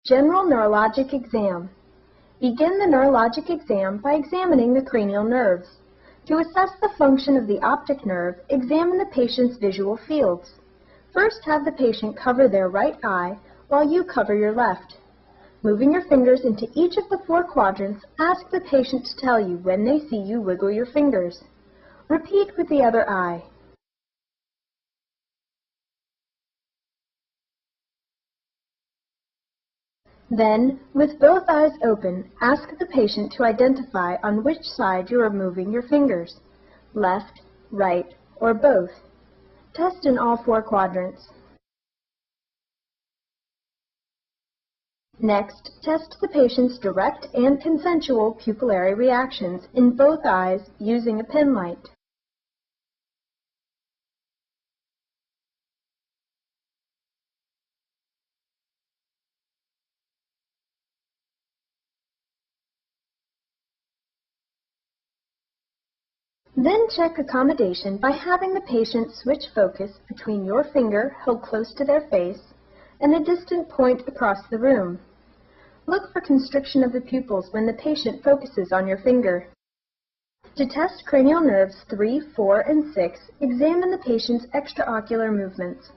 General neurologic exam. Begin the neurologic exam by examining the cranial nerves. To assess the function of the optic nerve, examine the patient's visual fields. First, have the patient cover their right eye while you cover your left. Moving your fingers into each of the 4 quadrants, ask the patient to tell you when they see you wiggle your fingers. Repeat with the other eye. Then, with both eyes open, ask the patient to identify on which side you are moving your fingers, left, right, or both. Test in all 4 quadrants. Next, test the patient's direct and consensual pupillary reactions in both eyes using a pen light. Then check accommodation by having the patient switch focus between your finger held close to their face and a distant point across the room. Look for constriction of the pupils when the patient focuses on your finger. To test cranial nerves 3, 4, and 6, examine the patient's extraocular movements.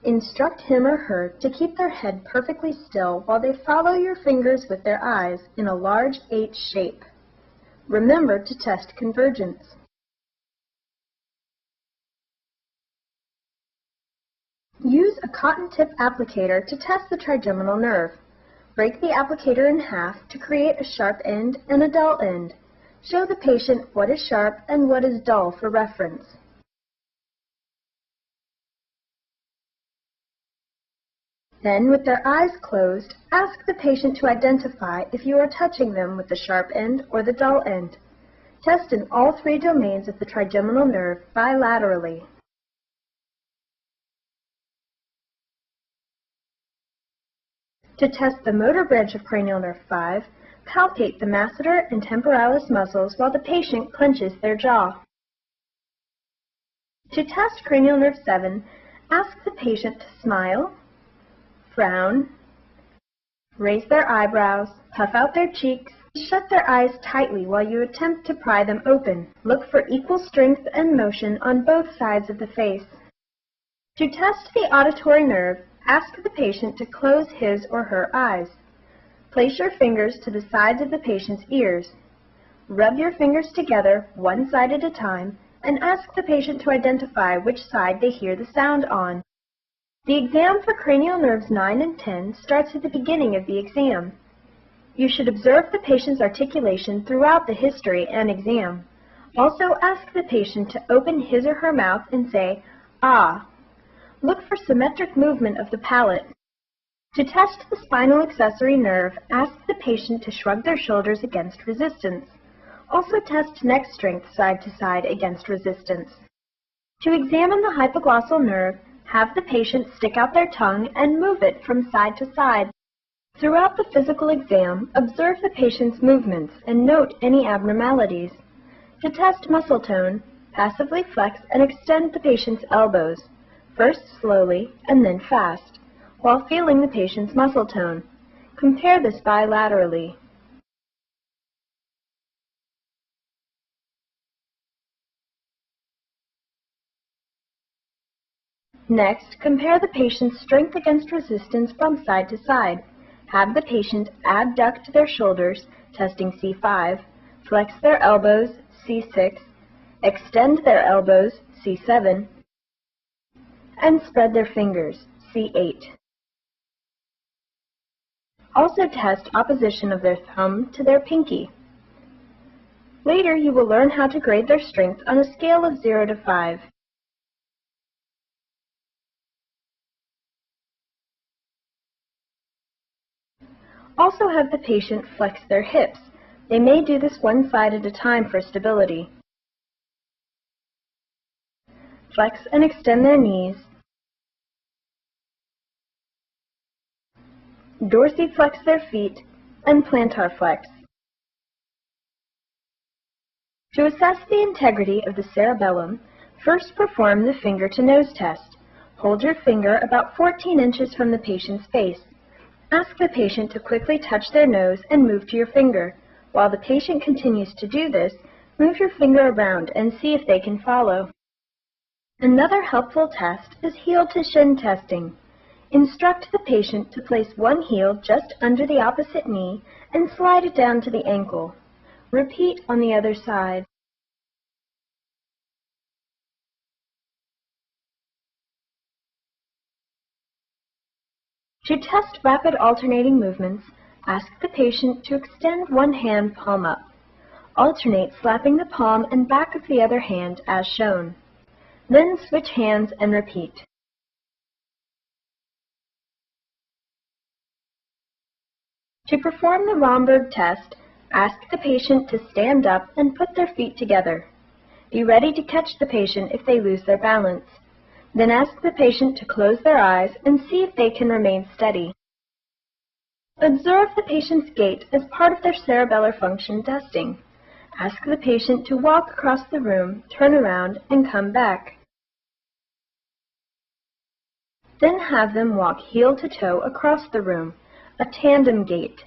Instruct him or her to keep their head perfectly still while they follow your fingers with their eyes in a large H shape. Remember to test convergence. Use a cotton tip applicator to test the trigeminal nerve. Break the applicator in half to create a sharp end and a dull end. Show the patient what is sharp and what is dull for reference. Then, with their eyes closed, ask the patient to identify if you are touching them with the sharp end or the dull end. Test in all 3 domains of the trigeminal nerve bilaterally. To test the motor branch of cranial nerve 5, palpate the masseter and temporalis muscles while the patient clenches their jaw. To test cranial nerve 7, ask the patient to smile, frown, raise their eyebrows, puff out their cheeks, shut their eyes tightly while you attempt to pry them open. Look for equal strength and motion on both sides of the face. To test the auditory nerve, ask the patient to close his or her eyes. Place your fingers to the sides of the patient's ears. Rub your fingers together one side at a time and ask the patient to identify which side they hear the sound on. The exam for cranial nerves 9 and 10 starts at the beginning of the exam. You should observe the patient's articulation throughout the history and exam. Also, ask the patient to open his or her mouth and say, "Ah." Look for symmetric movement of the palate. To test the spinal accessory nerve, ask the patient to shrug their shoulders against resistance. Also test neck strength side to side against resistance. To examine the hypoglossal nerve, have the patient stick out their tongue and move it from side to side. Throughout the physical exam, observe the patient's movements and note any abnormalities. To test muscle tone, passively flex and extend the patient's elbows, first slowly and then fast, while feeling the patient's muscle tone. Compare this bilaterally. Next, compare the patient's strength against resistance from side to side. Have the patient adduct their shoulders, testing C5, flex their elbows, C6, extend their elbows, C7, and spread their fingers, C8. Also test opposition of their thumb to their pinky. Later, you will learn how to grade their strength on a scale of 0 to 5. Also have the patient flex their hips. They may do this one side at a time for stability. Flex and extend their knees. Dorsiflex their feet and plantar flex. To assess the integrity of the cerebellum, first perform the finger-to-nose test. Hold your finger about 14 inches from the patient's face. Ask the patient to quickly touch their nose and move to your finger. While the patient continues to do this, move your finger around and see if they can follow. Another helpful test is heel-to-shin testing. Instruct the patient to place one heel just under the opposite knee and slide it down to the ankle. Repeat on the other side. To test rapid alternating movements, ask the patient to extend one hand palm up. Alternate slapping the palm and back of the other hand as shown. Then switch hands and repeat. To perform the Romberg test, ask the patient to stand up and put their feet together. Be ready to catch the patient if they lose their balance. Then ask the patient to close their eyes and see if they can remain steady. Observe the patient's gait as part of their cerebellar function testing. Ask the patient to walk across the room, turn around, and come back. Then have them walk heel to toe across the room, a tandem gait.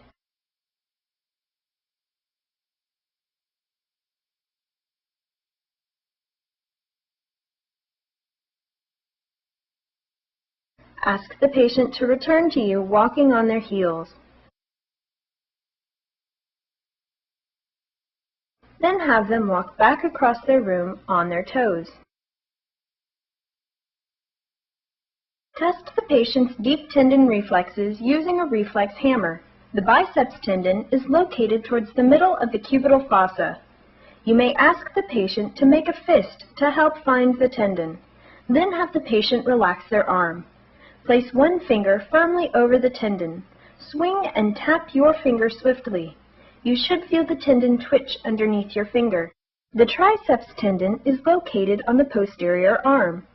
Ask the patient to return to you walking on their heels. Then have them walk back across their room on their toes. Test the patient's deep tendon reflexes using a reflex hammer. The biceps tendon is located towards the middle of the cubital fossa. You may ask the patient to make a fist to help find the tendon. Then have the patient relax their arm. Place one finger firmly over the tendon. Swing and tap your finger swiftly. You should feel the tendon twitch underneath your finger. The triceps tendon is located on the posterior arm.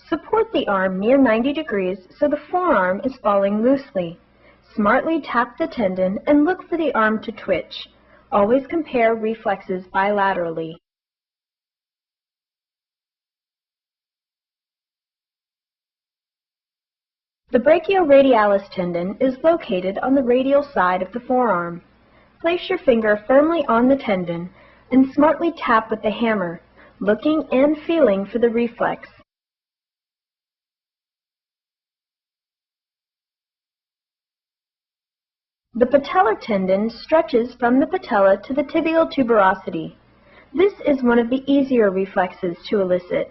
Support the arm near 90 degrees so the forearm is falling loosely. Smartly tap the tendon and look for the arm to twitch. Always compare reflexes bilaterally. The brachioradialis tendon is located on the radial side of the forearm. Place your finger firmly on the tendon and smartly tap with the hammer, looking and feeling for the reflex. The patellar tendon stretches from the patella to the tibial tuberosity. This is one of the easier reflexes to elicit.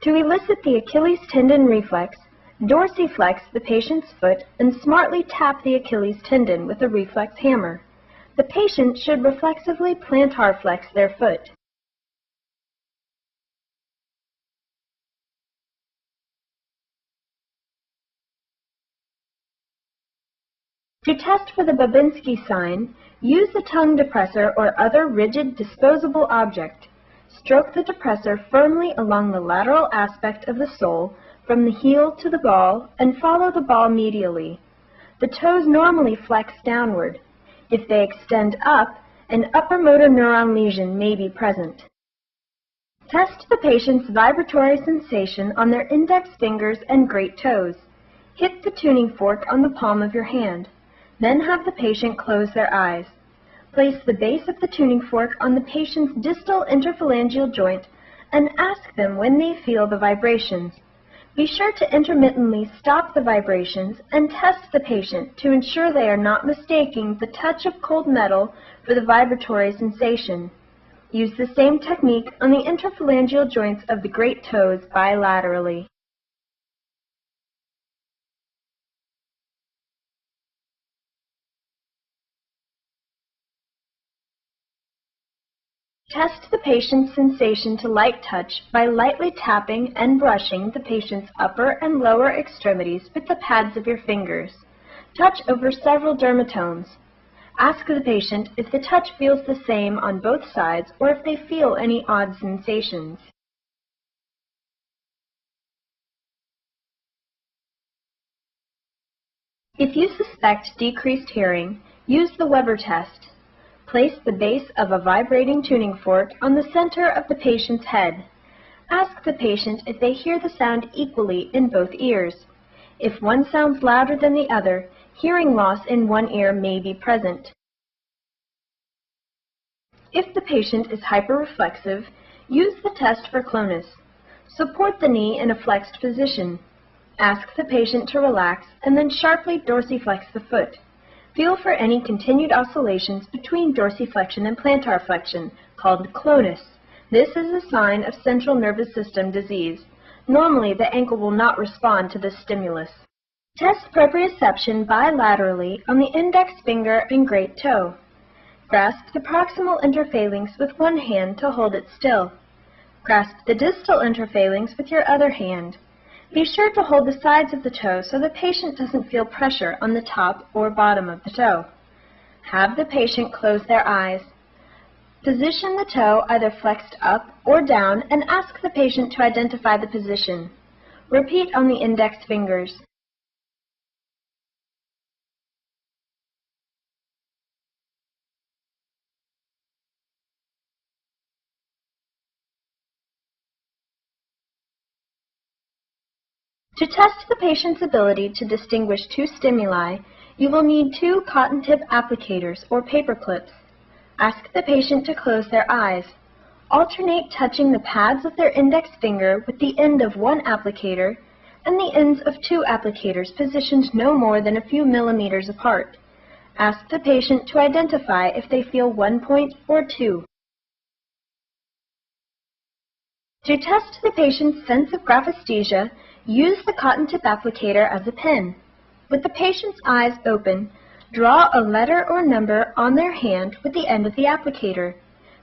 To elicit the Achilles tendon reflex, dorsiflex the patient's foot and smartly tap the Achilles tendon with a reflex hammer. The patient should reflexively plantar flex their foot. To test for the Babinski sign, use the tongue depressor or other rigid disposable object. Stroke the depressor firmly along the lateral aspect of the sole from the heel to the ball and follow the ball medially. The toes normally flex downward. If they extend up, an upper motor neuron lesion may be present. Test the patient's vibratory sensation on their index fingers and great toes. Hit the tuning fork on the palm of your hand. Then have the patient close their eyes. Place the base of the tuning fork on the patient's distal interphalangeal joint and ask them when they feel the vibrations. Be sure to intermittently stop the vibrations and test the patient to ensure they are not mistaking the touch of cold metal for the vibratory sensation. Use the same technique on the interphalangeal joints of the great toes bilaterally. Test the patient's sensation to light touch by lightly tapping and brushing the patient's upper and lower extremities with the pads of your fingers. Touch over several dermatomes. Ask the patient if the touch feels the same on both sides or if they feel any odd sensations. If you suspect decreased hearing, use the Weber test. Place the base of a vibrating tuning fork on the center of the patient's head. Ask the patient if they hear the sound equally in both ears. If one sounds louder than the other, hearing loss in one ear may be present. If the patient is hyperreflexive, use the test for clonus. Support the knee in a flexed position. Ask the patient to relax and then sharply dorsiflex the foot. Feel for any continued oscillations between dorsiflexion and plantar flexion, called clonus. This is a sign of central nervous system disease. Normally, the ankle will not respond to this stimulus. Test proprioception bilaterally on the index finger and great toe. Grasp the proximal interphalanx with one hand to hold it still. Grasp the distal interphalanx with your other hand. Be sure to hold the sides of the toe so the patient doesn't feel pressure on the top or bottom of the toe. Have the patient close their eyes. Position the toe either flexed up or down and ask the patient to identify the position. Repeat on the index fingers. To test the patient's ability to distinguish two stimuli, you will need two cotton tip applicators or paper clips. Ask the patient to close their eyes. Alternate touching the pads of their index finger with the end of one applicator and the ends of two applicators positioned no more than a few millimeters apart. Ask the patient to identify if they feel 1 point or 2. To test the patient's sense of graphesthesia, use the cotton tip applicator as a pen. With the patient's eyes open, draw a letter or number on their hand with the end of the applicator.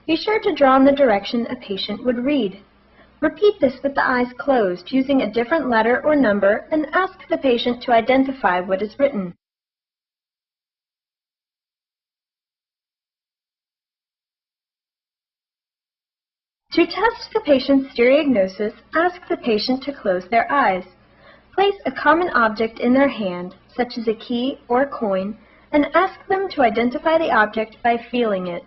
Be sure to draw in the direction a patient would read. Repeat this with the eyes closed, using a different letter or number, and ask the patient to identify what is written. To test the patient's stereognosis, ask the patient to close their eyes. Place a common object in their hand, such as a key or a coin, and ask them to identify the object by feeling it.